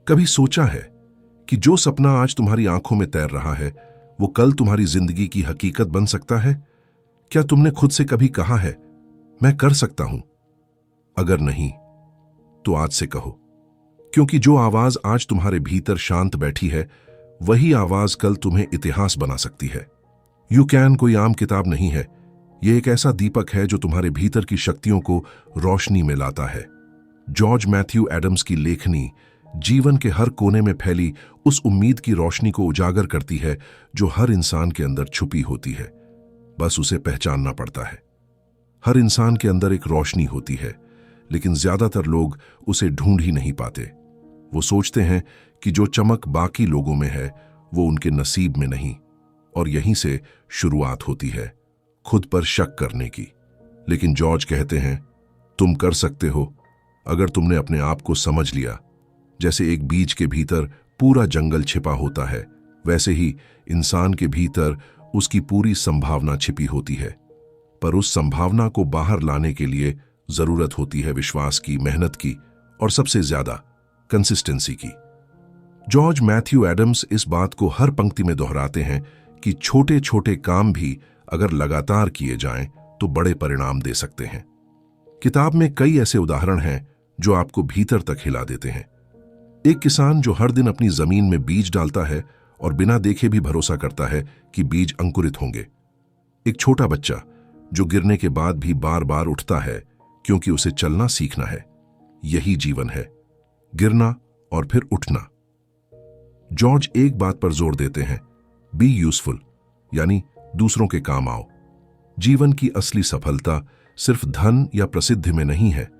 कभी सोचा है कि जो सपना आज तुम्हारी आंखों में तैर रहा है वो कल तुम्हारी जिंदगी की हकीकत बन सकता है? क्या तुमने खुद से कभी कहा है मैं कर सकता हूं? अगर नहीं तो आज से कहो, क्योंकि जो आवाज आज तुम्हारे भीतर शांत बैठी है वही आवाज कल तुम्हें इतिहास बना सकती है। यू कैन कोई आम किताब नहीं है, यह एक ऐसा दीपक है जो तुम्हारे भीतर की शक्तियों को रोशनी में लाता है। जॉर्ज मैथ्यू एडम्स की लेखनी जीवन के हर कोने में फैली उस उम्मीद की रोशनी को उजागर करती है जो हर इंसान के अंदर छुपी होती है, बस उसे पहचानना पड़ता है। हर इंसान के अंदर एक रोशनी होती है, लेकिन ज्यादातर लोग उसे ढूंढ ही नहीं पाते। वो सोचते हैं कि जो चमक बाकी लोगों में है वो उनके नसीब में नहीं, और यहीं से शुरुआत होती है खुद पर शक करने की। लेकिन जॉर्ज कहते हैं तुम कर सकते हो अगर तुमने अपने आप को समझ लिया। जैसे एक बीज के भीतर पूरा जंगल छिपा होता है, वैसे ही इंसान के भीतर उसकी पूरी संभावना छिपी होती है, पर उस संभावना को बाहर लाने के लिए जरूरत होती है विश्वास की, मेहनत की और सबसे ज्यादा कंसिस्टेंसी की। जॉर्ज मैथ्यू एडम्स इस बात को हर पंक्ति में दोहराते हैं कि छोटे छोटे काम भी अगर लगातार किए जाएं तो बड़े परिणाम दे सकते हैं। किताब में कई ऐसे उदाहरण हैं जो आपको भीतर तक हिला देते हैं। एक किसान जो हर दिन अपनी जमीन में बीज डालता है और बिना देखे भी भरोसा करता है कि बीज अंकुरित होंगे। एक छोटा बच्चा जो गिरने के बाद भी बार बार उठता है क्योंकि उसे चलना सीखना है। यही जीवन है, गिरना और फिर उठना। जॉर्ज एक बात पर जोर देते हैं, बी यूजफुल, यानी दूसरों के काम आओ। जीवन की असली सफलता सिर्फ धन या प्रसिद्धि में नहीं है,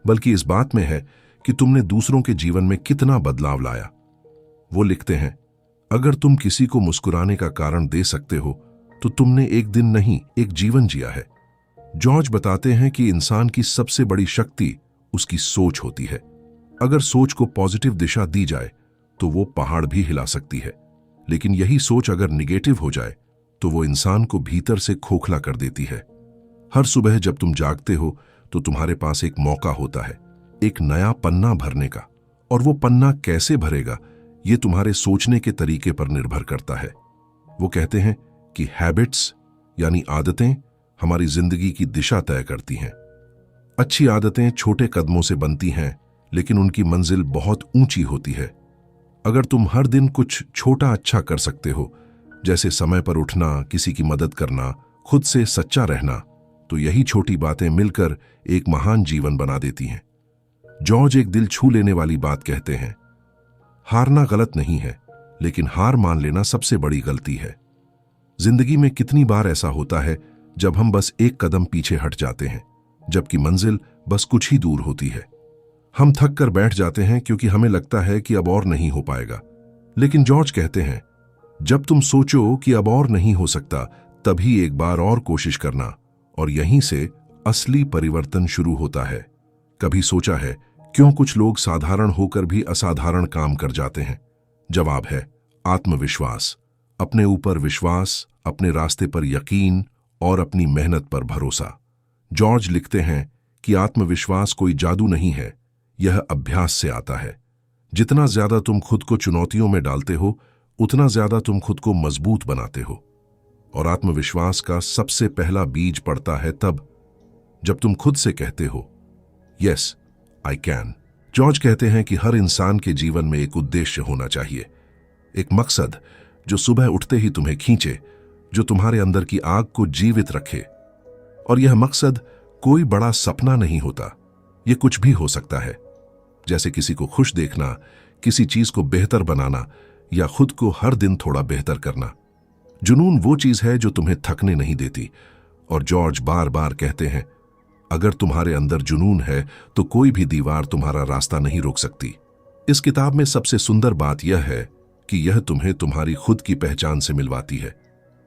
बल्कि इस बात में है कि तुमने दूसरों के जीवन में कितना बदलाव लाया। वो लिखते हैं, अगर तुम किसी को मुस्कुराने का कारण दे सकते हो तो तुमने एक दिन नहीं, एक जीवन जिया है। जॉर्ज बताते हैं कि इंसान की सबसे बड़ी शक्ति उसकी सोच होती है। अगर सोच को पॉजिटिव दिशा दी जाए तो वो पहाड़ भी हिला सकती है, लेकिन यही सोच अगर निगेटिव हो जाए तो वो इंसान को भीतर से खोखला कर देती है। हर सुबह जब तुम जागते हो तो तुम्हारे पास एक मौका होता है, एक नया पन्ना भरने का, और वो पन्ना कैसे भरेगा ये तुम्हारे सोचने के तरीके पर निर्भर करता है। वो कहते हैं कि हैबिट्स यानी आदतें हमारी जिंदगी की दिशा तय करती हैं। अच्छी आदतें छोटे कदमों से बनती हैं, लेकिन उनकी मंजिल बहुत ऊंची होती है। अगर तुम हर दिन कुछ छोटा अच्छा कर सकते हो, जैसे समय पर उठना, किसी की मदद करना, खुद से सच्चा रहना, तो यही छोटी बातें मिलकर एक महान जीवन बना देती हैं। जॉर्ज एक दिल छू लेने वाली बात कहते हैं, हारना गलत नहीं है, लेकिन हार मान लेना सबसे बड़ी गलती है। जिंदगी में कितनी बार ऐसा होता है जब हम बस एक कदम पीछे हट जाते हैं, जबकि मंजिल बस कुछ ही दूर होती है। हम थक कर बैठ जाते हैं क्योंकि हमें लगता है कि अब और नहीं हो पाएगा। लेकिन जॉर्ज कहते हैं, जब तुम सोचो कि अब और नहीं हो सकता, तभी एक बार और कोशिश करना, और यहीं से असली परिवर्तन शुरू होता है। कभी सोचा है क्यों कुछ लोग साधारण होकर भी असाधारण काम कर जाते हैं? जवाब है आत्मविश्वास, अपने ऊपर विश्वास, अपने रास्ते पर यकीन और अपनी मेहनत पर भरोसा। जॉर्ज लिखते हैं कि आत्मविश्वास कोई जादू नहीं है, यह अभ्यास से आता है। जितना ज्यादा तुम खुद को चुनौतियों में डालते हो, उतना ज्यादा तुम खुद को मजबूत बनाते हो। और आत्मविश्वास का सबसे पहला बीज पड़ता है तब जब तुम खुद से कहते हो, यस आई कैन। जॉर्ज कहते हैं कि हर इंसान के जीवन में एक उद्देश्य होना चाहिए, एक मकसद जो सुबह उठते ही तुम्हें खींचे, जो तुम्हारे अंदर की आग को जीवित रखे। और यह मकसद कोई बड़ा सपना नहीं होता, यह कुछ भी हो सकता है, जैसे किसी को खुश देखना, किसी चीज को बेहतर बनाना, या खुद को हर दिन थोड़ा बेहतर करना। जुनून वो चीज है जो तुम्हें थकने नहीं देती। और जॉर्ज बार बार कहते हैं, अगर तुम्हारे अंदर जुनून है तो कोई भी दीवार तुम्हारा रास्ता नहीं रोक सकती। इस किताब में सबसे सुंदर बात यह है कि यह तुम्हें तुम्हारी खुद की पहचान से मिलवाती है।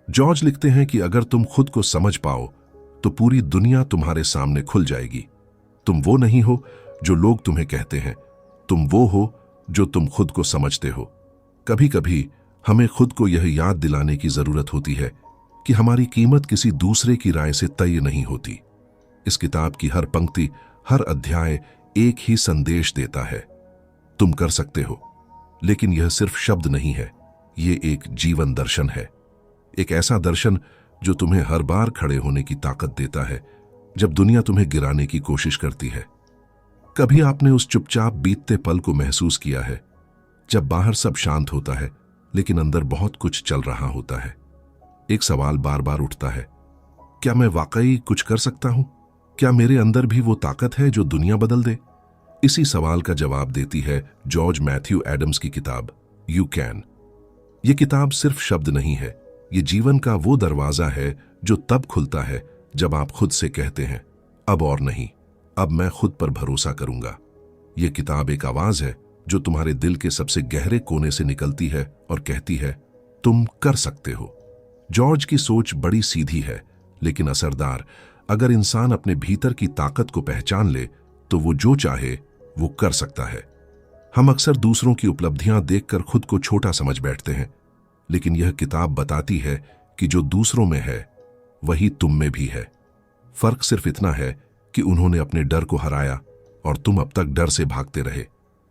जॉर्ज लिखते हैं कि अगर तुम खुद को समझ पाओ तो पूरी दुनिया तुम्हारे सामने खुल जाएगी। तुम वो नहीं हो जो लोग तुम्हें कहते हैं, तुम वो हो जो तुम खुद को समझते हो। कभी कभी हमें खुद को यह याद दिलाने की जरूरत होती है कि हमारी कीमत किसी दूसरे की राय से तय नहीं होती। इस किताब की हर पंक्ति, हर अध्याय एक ही संदेश देता है, तुम कर सकते हो। लेकिन यह सिर्फ शब्द नहीं है, ये एक जीवन दर्शन है। एक ऐसा दर्शन जो तुम्हें हर बार खड़े होने की ताकत देता है जब दुनिया तुम्हें गिराने की कोशिश करती है। कभी आपने उस चुपचाप बीतते पल को महसूस किया है जब बाहर सब शांत होता है लेकिन अंदर बहुत कुछ चल रहा होता है। एक सवाल बार बार उठता है, क्या मैं वाकई कुछ कर सकता हूं? क्या मेरे अंदर भी वो ताकत है जो दुनिया बदल दे? इसी सवाल का जवाब देती है जॉर्ज मैथ्यू एडम्स की किताब यू कैन। ये किताब सिर्फ शब्द नहीं है, ये जीवन का वो दरवाजा है जो तब खुलता है जब आप खुद से कहते हैं, अब और नहीं, अब मैं खुद पर भरोसा करूंगा। ये किताब एक आवाज है जो तुम्हारे दिल के सबसे गहरे कोने से निकलती है और कहती है, तुम कर सकते हो। जॉर्ज की सोच बड़ी सीधी है लेकिन असरदार। अगर इंसान अपने भीतर की ताकत को पहचान ले तो वो जो चाहे वो कर सकता है। हम अक्सर दूसरों की उपलब्धियां देखकर खुद को छोटा समझ बैठते हैं, लेकिन यह किताब बताती है कि जो दूसरों में है वही तुम में भी है। फर्क सिर्फ इतना है कि उन्होंने अपने डर को हराया और तुम अब तक डर से भागते रहे।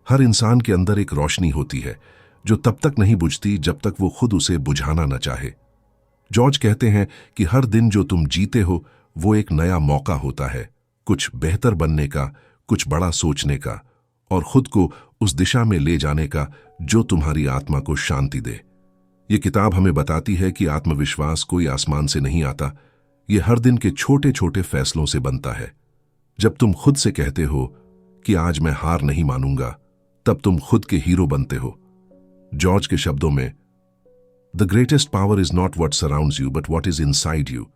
हर इंसान के अंदर एक रोशनी होती है जो तब तक नहीं बुझती जब तक वो खुद उसे बुझाना न चाहे। जॉर्ज कहते हैं कि हर दिन जो तुम जीते हो वो एक नया मौका होता है, कुछ बेहतर बनने का, कुछ बड़ा सोचने का और खुद को उस दिशा में ले जाने का जो तुम्हारी आत्मा को शांति दे। ये किताब हमें बताती है कि आत्मविश्वास कोई आसमान से नहीं आता, ये हर दिन के छोटे छोटे फैसलों से बनता है। जब तुम खुद से कहते हो कि आज मैं हार नहीं मानूंगा, तब तुम खुद के हीरो बनते हो। जॉर्ज के शब्दों में, the greatest power is not what surrounds you but what is inside you.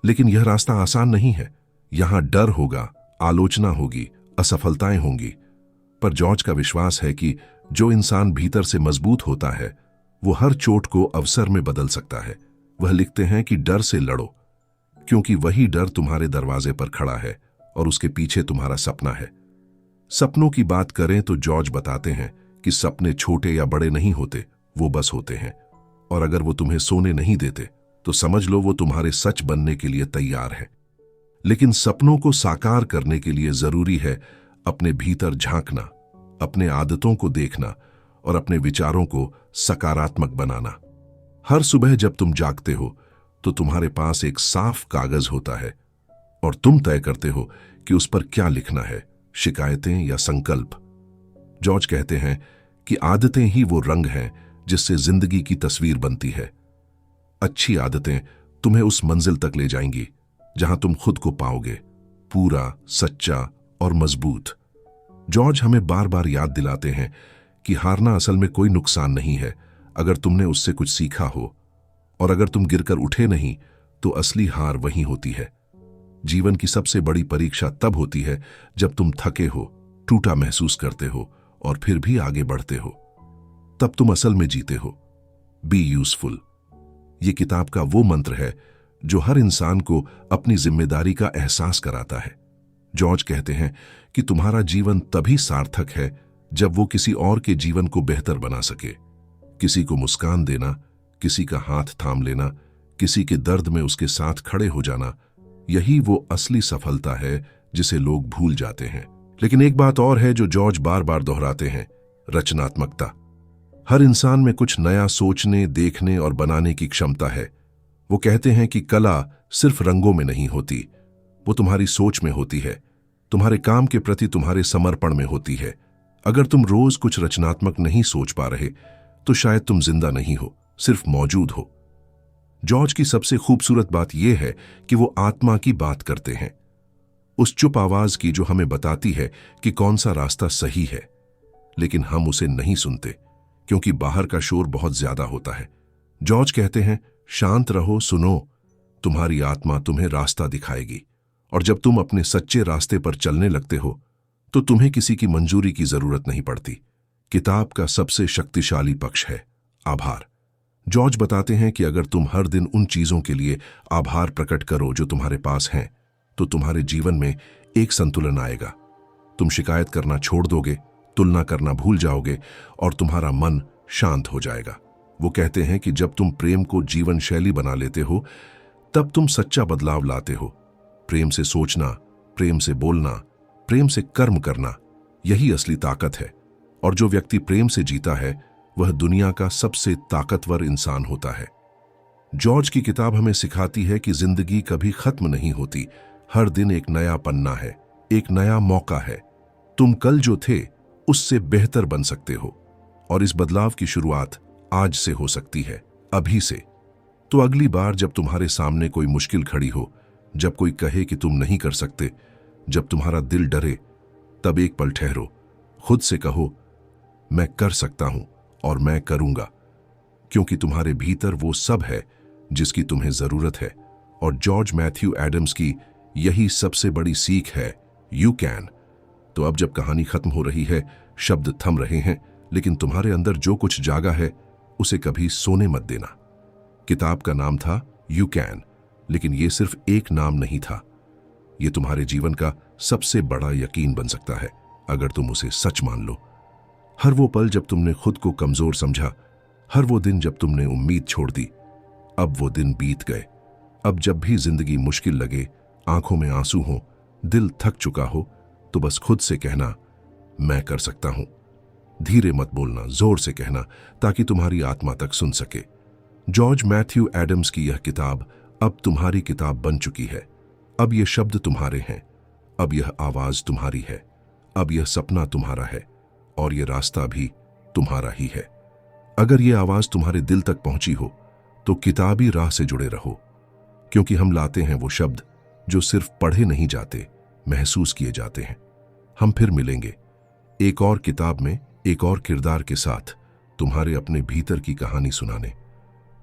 लेकिन यह रास्ता आसान नहीं है। यहां डर होगा, आलोचना होगी, असफलताएं होंगी, पर जॉर्ज का विश्वास है कि जो इंसान भीतर से मजबूत होता है वो हर चोट को अवसर में बदल सकता है। वह लिखते हैं कि डर से लड़ो, क्योंकि वही डर तुम्हारे दरवाजे पर खड़ा है और उसके पीछे तुम्हारा सपना है। सपनों की बात करें तो जॉर्ज बताते हैं कि सपने छोटे या बड़े नहीं होते, वो बस होते हैं। और अगर वो तुम्हें सोने नहीं देते तो समझ लो वो तुम्हारे सच बनने के लिए तैयार है। लेकिन सपनों को साकार करने के लिए जरूरी है अपने भीतर झांकना, अपने आदतों को देखना और अपने विचारों को सकारात्मक बनाना। हर सुबह जब तुम जागते हो तो तुम्हारे पास एक साफ कागज होता है और तुम तय करते हो कि उस पर क्या लिखना है, शिकायतें या संकल्प। जॉर्ज कहते हैं कि आदतें ही वो रंग हैं जिससे जिंदगी की तस्वीर बनती है। अच्छी आदतें तुम्हें उस मंजिल तक ले जाएंगी जहां तुम खुद को पाओगे, पूरा, सच्चा और मजबूत। जॉर्ज हमें बार बार याद दिलाते हैं कि हारना असल में कोई नुकसान नहीं है अगर तुमने उससे कुछ सीखा हो, और अगर तुम गिरकर उठे नहीं तो असली हार वही होती है। जीवन की सबसे बड़ी परीक्षा तब होती है जब तुम थके हो, टूटा महसूस करते हो और फिर भी आगे बढ़ते हो। तब तुम असल में जीते हो। Be useful. ये किताब का वो मंत्र है जो हर इंसान को अपनी जिम्मेदारी का एहसास कराता है। जॉर्ज कहते हैं कि तुम्हारा जीवन तभी सार्थक है जब वो किसी और के जीवन को बेहतर बना सके। किसी को मुस्कान देना, किसी का हाथ थाम लेना, किसी के दर्द में उसके साथ खड़े हो जाना, यही वो असली सफलता है जिसे लोग भूल जाते हैं। लेकिन एक बात और है जो जॉर्ज बार बार दोहराते हैं, रचनात्मकता। हर इंसान में कुछ नया सोचने, देखने और बनाने की क्षमता है। वो कहते हैं कि कला सिर्फ रंगों में नहीं होती, वो तुम्हारी सोच में होती है, तुम्हारे काम के प्रति तुम्हारे समर्पण में होती है। अगर तुम रोज कुछ रचनात्मक नहीं सोच पा रहे तो शायद तुम जिंदा नहीं हो, सिर्फ मौजूद हो। जॉर्ज की सबसे खूबसूरत बात यह है कि वो आत्मा की बात करते हैं, उस चुप आवाज की जो हमें बताती है कि कौन सा रास्ता सही है, लेकिन हम उसे नहीं सुनते क्योंकि बाहर का शोर बहुत ज्यादा होता है। जॉर्ज कहते हैं, शांत रहो, सुनो, तुम्हारी आत्मा तुम्हें रास्ता दिखाएगी। और जब तुम अपने सच्चे रास्ते पर चलने लगते हो तो तुम्हें किसी की मंजूरी की जरूरत नहीं पड़ती। किताब का सबसे शक्तिशाली पक्ष है आभार। जॉर्ज बताते हैं कि अगर तुम हर दिन उन चीजों के लिए आभार प्रकट करो जो तुम्हारे पास हैं, तो तुम्हारे जीवन में एक संतुलन आएगा। तुम शिकायत करना छोड़ दोगे, तुलना करना भूल जाओगे और तुम्हारा मन शांत हो जाएगा। वो कहते हैं कि जब तुम प्रेम को जीवन शैली बना लेते हो तब तुम सच्चा बदलाव लाते हो। प्रेम से सोचना, प्रेम से बोलना, प्रेम से कर्म करना, यही असली ताकत है। और जो व्यक्ति प्रेम से जीता है वह दुनिया का सबसे ताकतवर इंसान होता है। जॉर्ज की किताब हमें सिखाती है कि जिंदगी कभी खत्म नहीं होती। हर दिन एक नया पन्ना है, एक नया मौका है। तुम कल जो थे उससे बेहतर बन सकते हो, और इस बदलाव की शुरुआत आज से हो सकती है, अभी से। तो अगली बार जब तुम्हारे सामने कोई मुश्किल खड़ी हो, जब कोई कहे कि तुम नहीं कर सकते, जब तुम्हारा दिल डरे, तब एक पल ठहरो, खुद से कहो, मैं कर सकता हूं और मैं करूंगा, क्योंकि तुम्हारे भीतर वो सब है जिसकी तुम्हें जरूरत है। और जॉर्ज मैथ्यू एडम्स की यही सबसे बड़ी सीख है, यू कैन। तो अब जब कहानी खत्म हो रही है, शब्द थम रहे हैं, लेकिन तुम्हारे अंदर जो कुछ जागा है उसे कभी सोने मत देना। किताब का नाम था यू कैन, लेकिन यह सिर्फ एक नाम नहीं था। यह तुम्हारे जीवन का सबसे बड़ा यकीन बन सकता है अगर तुम उसे सच मान लो। हर वो पल जब तुमने खुद को कमजोर समझा, हर वो दिन जब तुमने उम्मीद छोड़ दी, अब वो दिन बीत गए। अब जब भी जिंदगी मुश्किल लगे, आंखों में आंसू हो, दिल थक चुका हो, तो बस खुद से कहना, मैं कर सकता हूं। धीरे मत बोलना, जोर से कहना, ताकि तुम्हारी आत्मा तक सुन सके। जॉर्ज मैथ्यू एडम्स की यह किताब अब तुम्हारी किताब बन चुकी है। अब ये शब्द तुम्हारे हैं, अब यह आवाज तुम्हारी है, अब यह सपना तुम्हारा है, और यह रास्ता भी तुम्हारा ही है। अगर यह आवाज तुम्हारे दिल तक पहुंची हो, तो किताबी राह से जुड़े रहो, क्योंकि हम लाते हैं वो शब्द जो सिर्फ पढ़े नहीं जाते, महसूस किए जाते हैं। हम फिर मिलेंगे एक और किताब में, एक और किरदार के साथ, तुम्हारे अपने भीतर की कहानी सुनाने।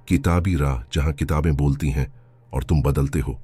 किताबी राह, जहां किताबें बोलती हैं और तुम बदलते हो।